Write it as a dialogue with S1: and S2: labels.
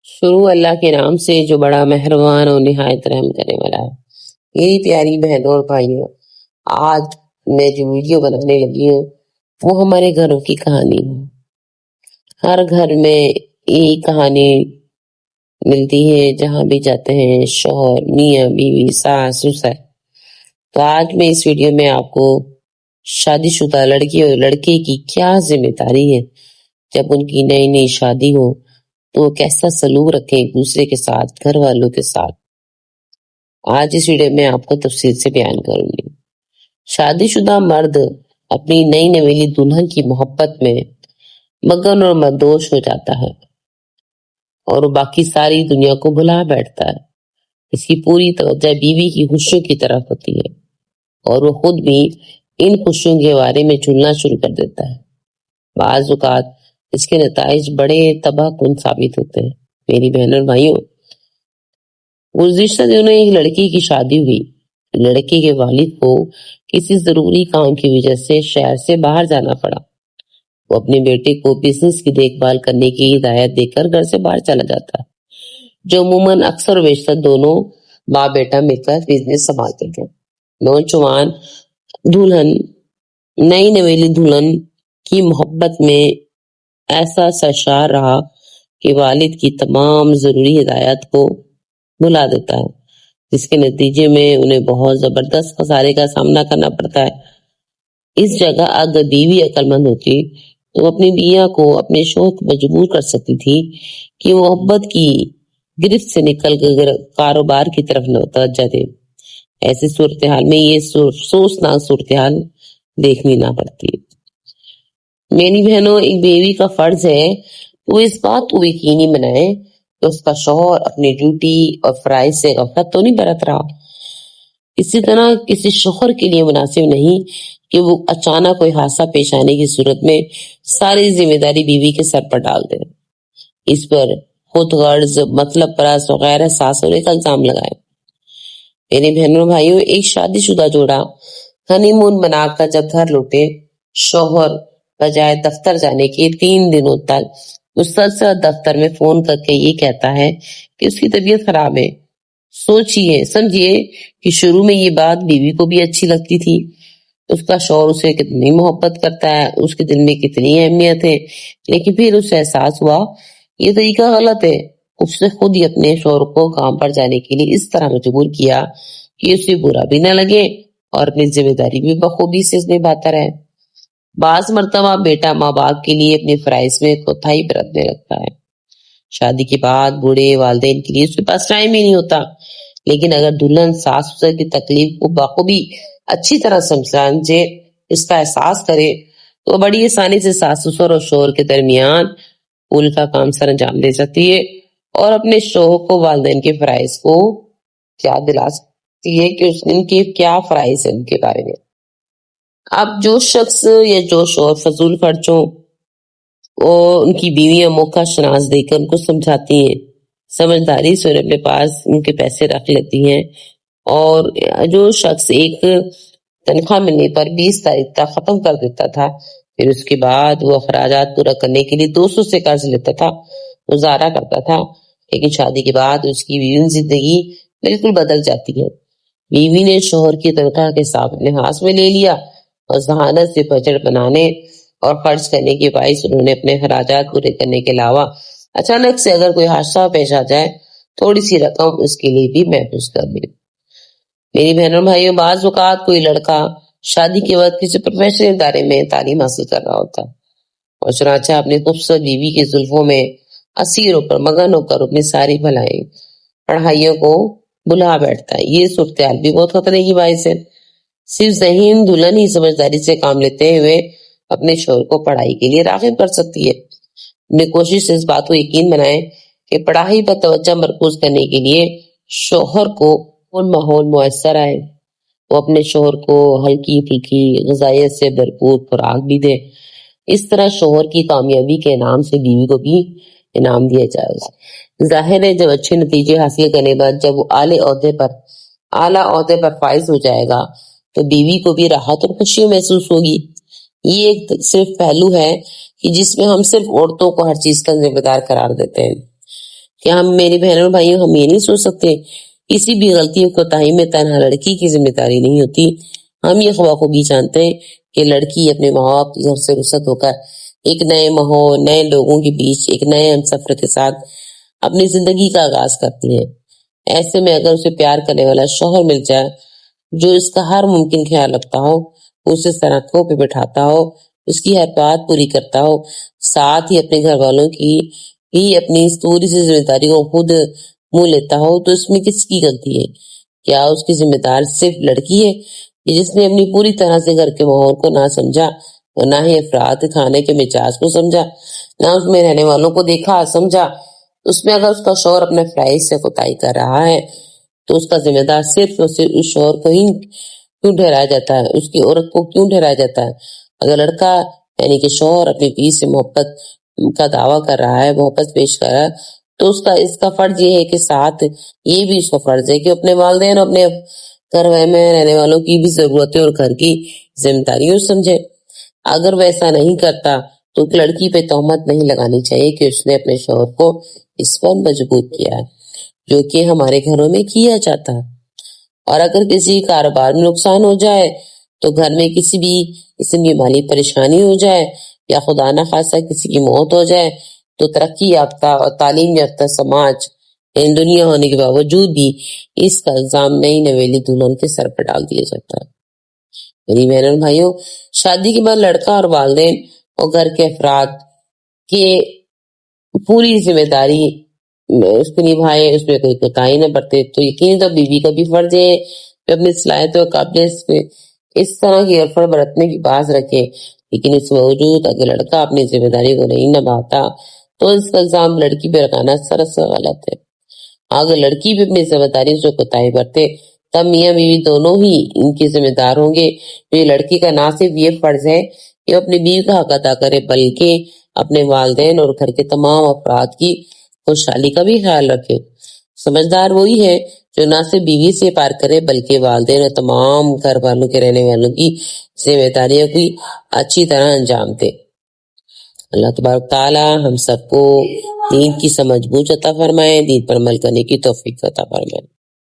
S1: شروع اللہ کے نام سے جو بڑا مہربان اور نہایت رحم کرنے والا ہے۔ میری پیاری بہنوں اور بھائیوں، آج میں جو ویڈیو بنانے لگی ہوں وہ ہمارے گھروں کی کہانی ہے۔ ہر گھر میں یہی کہانی ملتی ہے، جہاں بھی جاتے ہیں شوہر، میاں بیوی، ساس سسر۔ تو آج میں اس ویڈیو میں آپ کو شادی شدہ لڑکی اور لڑکے کی کیا ذمہ داری ہے جب ان کی نئی نئی شادی ہو تو وہ کیسا سلوک رکھیں ایک دوسرے کے ساتھ، گھر والوں کے ساتھ۔ آج اس ویڈیو میں آپ کو تفصیل سے بیان کروں گی۔ شادی شدہ مرد اپنی نئی نویلی دلہن کی محبت میں مگن اور مدوش ہو جاتا ہے اور وہ باقی ساری دنیا کو بھلا بیٹھتا ہے۔ اس کی پوری توجہ بیوی کی خوشیوں کی طرف ہوتی ہے اور وہ خود بھی ان خوشیوں کے بارے میں جھولنا شروع کر دیتا ہے۔ بعض اوقات اس کے نتائج بڑے تباہ کن ثابت ہوتے ہیں۔ میری بہنوں اور بھائیوں، گزشتہ دنوں ایک لڑکی کی شادی ہوئی۔ لڑکی کے والد کو کسی ضروری کام کی وجہ سے شہر سے باہر جانا پڑا۔ وہ اپنے بیٹے کو بزنس کی دیکھ بھال کرنے کی ہدایت دے کر گھر سے باہر چلا جاتا ہے، جو عموماً اکثر و بیشتر دونوں باپ بیٹا مل کر بزنس سنبھالتے تھے۔ نوجوان دلہن، نئی نویلی دلہن کی محبت میں ایسا سرشار رہا کہ والد کی تمام ضروری ہدایات کو بھلا دیتا ہے، جس کے نتیجے میں انہیں بہت زبردست خسارے کا سامنا کرنا پڑتا ہے۔ اس جگہ اگر بیوی عقل مند ہوتی تو اپنی بیوی کو اپنے شوہر کو مجبور کر سکتی تھی کہ محبت کی گرفت سے نکل کر کاروبار کی طرف توجہ دے۔ ایسی صورتحال میں یہ افسوسناک صورتحال دیکھنی نہ پڑتی۔ میری بہنوں، ایک بیوی کا فرض ہے وہ اس بات کو یقینی بنائے کہ اس کا شوہر اپنی ڈیوٹی اور فرائض سے غفلت تو نہیں برت رہا۔ اسی طرح کسی شوہر کے لیے مناسب نہیں کہ وہ اچانک کوئی حادثہ پیش آنے کی صورت میں ساری ذمہ داری بیوی کے سر پر ڈال دے، اس پر خود غرض، مطلب پرست وغیرہ ساس ہونے کا الزام لگائے۔ میری بہنوں بھائیوں، ایک شادی شدہ جوڑا ہنی مون بنا کر جب گھر لوٹے، شوہر بجائے دفتر جانے کے 3 دنوں تک مسلسل دفتر میں فون کر کے یہ کہتا ہے کہ اس کی طبیعت خراب ہے۔ سمجھیے کہ شروع میں یہ بات بیوی کو بھی اچھی لگتی تھی، اس کا شوہر اسے کتنی محبت کرتا ہے، اس کے دل میں کتنی اہمیت ہے، لیکن پھر اسے احساس ہوا یہ طریقہ غلط ہے۔ اس نے خود ہی اپنے شوہر کو کام پر جانے کے لیے اس طرح مجبور کیا کہ اسے برا بھی نہ لگے اور اپنی ذمہ داری بھی بخوبی سے نبھاتا رہے۔ بعض مرتبہ بیٹا ماں باپ کے لیے اپنے فرائض میں کوتاہی برتنے لگتا ہے۔ شادی کے بعد بوڑھے والدین کے لیے اس کے پاس ٹائم ہی نہیں ہوتا، لیکن اگر دلہن ساس سسر کی تکلیف کو بخوبی اچھی طرح سمجھے، اس کا احساس کرے، تو بڑی آسانی سے ساس سسر اور شوہر کے درمیان پول کا کام سر انجام دے سکتی ہے اور اپنے شوہر کو والدین کے فرائض کو یاد دلا سکتی ہے کہ ان کے کیا فرائض ہیں ان کے بارے میں۔ اب جو شخص یا جو شوہر فضول خرچوں اور ان کی بیویاں موقع شناس دے کر ان کو سمجھاتی ہیں، سمجھداری سے اپنے پاس ان کے پیسے رکھ لیتی ہیں، اور جو شخص ایک تنخواہ ملنے پر 20 تاریخ تک ختم کر دیتا تھا، پھر اس کے بعد وہ اخراجات پورا کرنے کے لیے 200 سے قرض لیتا تھا، گزارا کرتا تھا، لیکن شادی کے بعد اس کی بیوی زندگی بالکل بدل جاتی ہے۔ بیوی نے شوہر کی تنخواہ کے حساب اپنے ہاتھ میں لے لیا اور ذہانت سے بجٹ بنانے اور خرچ کرنے کے باعث انہوں نے اپنے اخراجات پورے کرنے کے علاوہ اچانک سے اگر کوئی حادثہ پیش آ جائے تھوڑی سی رقم اس کے لیے بھی محفوظ کر لی۔ میری بہنوں بھائیوں، بعض اوقات کوئی لڑکا شادی کے وقت کسی پروفیشنل ادارے میں تعلیم حاصل کر رہا ہوتا اور چنانچہ اپنی خوبصورت بیوی کی زلفوں میں اسیر ہو کر مگن ہو کر اپنی ساری پڑھائیوں کو بھلا بیٹھتا ہے۔ یہ صورتحال بھی بہت خطرے کی باعث ہے۔ صرف ذہین دلہن ہی سمجھداری سے کام لیتے ہوئے اپنے شوہر کو پڑھائی کے لیے راغب کر سکتی ہے۔ اپنی کوشش سے اس بات کو یقین بنائیں کہ پڑھائی پر توجہ مرکوز کرنے کے لیے شوہر کو ماحول میسر آئے، وہ اپنے شوہر کو ہلکی پھلکی غذائیت سے بھرپور خوراک بھی دے۔ اس طرح شوہر کی کامیابی کے انعام سے بیوی کو بھی انعام دیا جائے۔ ظاہر ہے جب اچھے نتیجے حاصل کرنے کے بعد جب وہ اعلیٰ عہدے پر فائز ہو جائے گا تو بیوی کو بھی راحت اور خوشی محسوس ہوگی۔ یہ ایک صرف پہلو ہے کہ جس میں ہم صرف عورتوں کو ہر چیز کا ذمہ دار قرار دیتے ہیں۔ کیا ہم میری بہنوں اور بھائیوں ہم یہ نہیں سوچ سکتے کسی بھی غلطی کوتاہی میں تنہا لڑکی کی ذمہ داری نہیں ہوتی. ہم یہ بخوبی جانتے ہیں کہ لڑکی اپنے ماں باپ کے گھر سے رخصت ہو کر ایک نئے ماحول نئے لوگوں کے بیچ ایک نئے ہمسفر کے ساتھ اپنی زندگی کا آغاز کرتی ہے. ایسے میں اگر اسے پیار کرنے والا شوہر مل جائے جو اس کا ہر ممکن خیال رکھتا ہو, اسے سرحدوں پہ بٹھاتا ہو, اس کی ہر بات پوری کرتا ہو, ساتھ ہی اپنے گھر والوں کی ہی اپنی اس پوری سی ذمہ داری کو خود منہ لیتا ہو, تو اس میں کس کی غلطی ہے؟ کیا اس کی ذمہ دار صرف لڑکی ہے جس نے اپنی پوری طرح سے گھر کے ماحول کو نہ سمجھا, اور نہ ہی افراد کھانے کے مزاج کو سمجھا, نہ اس میں رہنے والوں کو دیکھا سمجھا؟ اس میں اگر اس کا شوہر اپنے فرائض سے کوتاہی کر رہا ہے تو اس کا ذمہ دار صرف اور صرف اس شوہر کو ہی کیوں ٹھہرایا جاتا ہے, اس کی عورت کو کیوں ٹھہرایا جاتا ہے؟ اگر لڑکا یعنی کہ شوہر اپنی بیوی سے محبت کا دعویٰ کر رہا ہے, محبت پیش کر رہا ہے, تو اس کا فرض یہ ہے کہ ساتھ یہ بھی اس کا فرض ہے کہ اپنے والدین اور اپنے گھر میں رہنے والوں کی بھی ضرورتیں اور گھر کی ذمہ داریوں سمجھے. اگر وہ ایسا نہیں کرتا تو لڑکی پہ تہمت نہیں لگانی چاہیے کہ اس نے اپنے شوہر کو اس پر مجبور کیا ہے, جو کہ ہمارے گھروں میں کیا جاتا ہے. اور اگر کسی کاروبار میں نقصان ہو جائے تو گھر میں کسی بھی قسم کی مالی پریشانی ہو جائے یا خدا نہ خواستہ کسی کی موت ہو جائے تو ترقی یافتہ اور تعلیم یافتہ سماج دنیا ہونے کے باوجود بھی اس کا الزام نئی نویلی دلہن کے سر پر ڈال دیا جاتا ہے. میری بہنوں اور بھائیوں, شادی کے بعد لڑکا اور والدین اور گھر کے افراد کے پوری ذمہ داری اس کو نبھائے, اس میں کوئی کوتاہی نہ برتے, تو یقیناً تو بیوی کا بھی فرض ہے کہ اپنی صلاحیت اور قابلیت میں اس طرح کی عرفت برتنے کی باز رکھے. لیکن اس باوجود اگر لڑکا اپنی ذمہ داری کو نہیں نبھاتا تو اس کا الزام لڑکی پہ لگانا سراسر غلط ہے. اگر لڑکی بھی اپنی ذمہ داری سے کوتاہی برتے تب میاں بیوی دونوں ہی ان کے ذمہ دار ہوں گے. یہ لڑکی کا نہ صرف یہ فرض ہے کہ اپنی بیوی کا حق ادا کرے بلکہ اپنے والدین اور گھر کے تمام افراد کی خوشحالی کا بھی خیال رکھے. سمجھدار وہی ہے جو نہ صرف بیوی سے پیار کرے بلکہ والدین اور تمام گھر والوں کے رہنے والوں کی ذمہ داریوں کی اچھی طرح انجام دے. اللہ تبارک تعالی ہم سب کو دین کی سمجھ بوجھ عطا فرمائے, دین پر عمل کرنے کی توفیق عطا فرمائے.